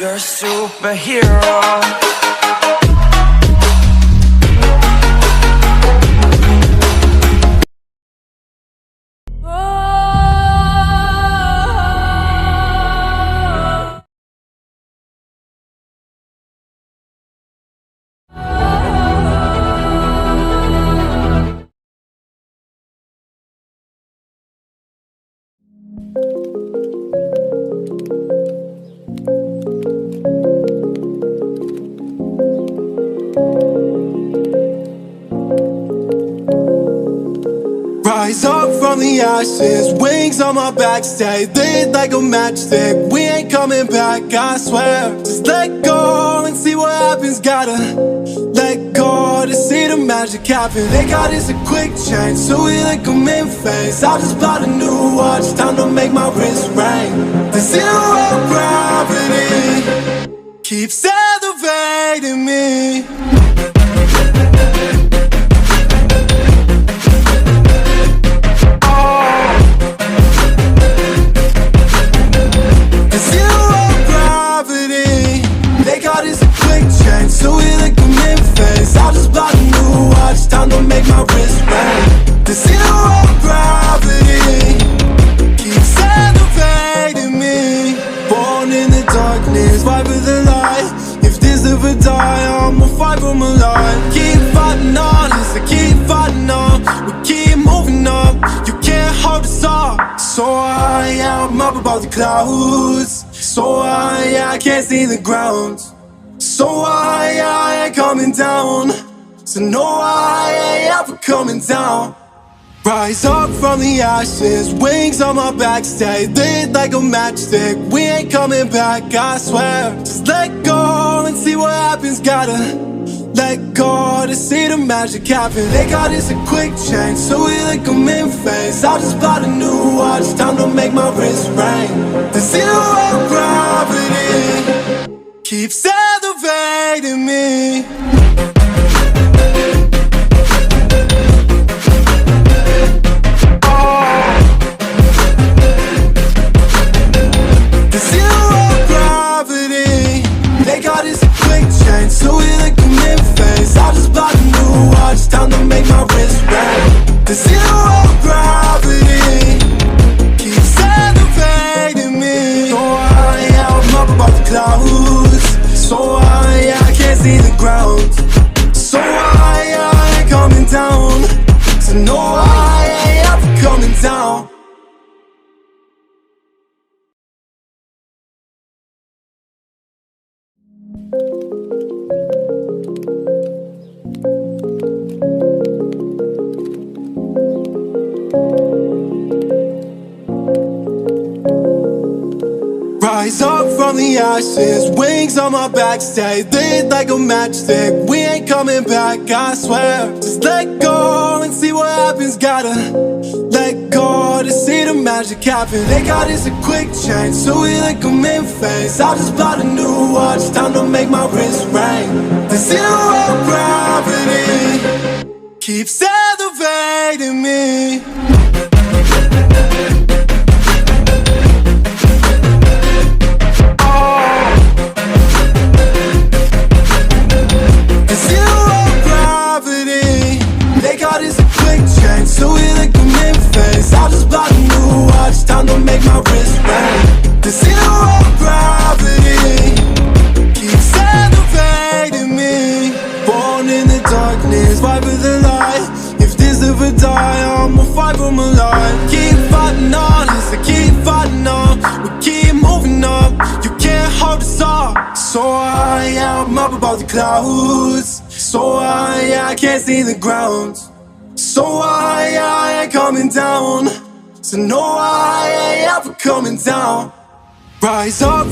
You're a superhero. Rise up from the ashes, wings on my back, stay lit like a matchstick. We ain't coming back, I swear. Just let go and see what happens. Gotta let go to see the magic happen. They got us a quick change, so we like them in phase. I just bought a new watch, time to make my wrist ring. The zero gravity keeps elevating me. So we like them in phase. I just bought a new watch, time to make my wrist ring. The zero gravity keeps elevating me. Born in the darkness, fight for the light. If this ever die, I'ma fight for my life. Keep fighting on, yes, I keep fighting on. We keep moving up, you can't hold us up. So I'm up above the clouds. So I can't see the ground. So I ain't coming down. So no, I ain't ever coming down. Rise up from the ashes, wings on my back, stay lit like a matchstick. We ain't coming back, I swear. Just let go and see what happens. Gotta let go to see the magic happen. They got us a quick change, so we like them in phase. I just bought a new watch, time to make my wrist ring. The zero gravity keeps elevating me. The zero gravity, they got us a quick change, so we like them in phase. I just bought a new watch, time to make my wrist ring. The zero gravity keeps elevating me. So I'm up above the clouds. So I can't see the ground. So I ain't coming down. So no, I ain't ever coming down. Rise up from the ashes, wings on my back, stay lit like a matchstick. We ain't coming back, I swear. Just let go and see what happens. Gotta let go to see the magic happen. They got us a quick change, so we like them in phase. I just bought a new watch, time to make my wrist ring. The zero gravity keeps elevating me. So we like them in phase. I just bought a new watch, time to make my wrist ring. The zero gravity keeps elevating me. Born in the darkness, fight for the light. If this ever die, I'ma fight for my life. Keep fighting on, yes, I keep fighting on. We keep moving up, you can't hold us up. So I am up above the clouds. So I can't see the ground. So I ain't coming down. So no, I ain't ever coming down. Rise up.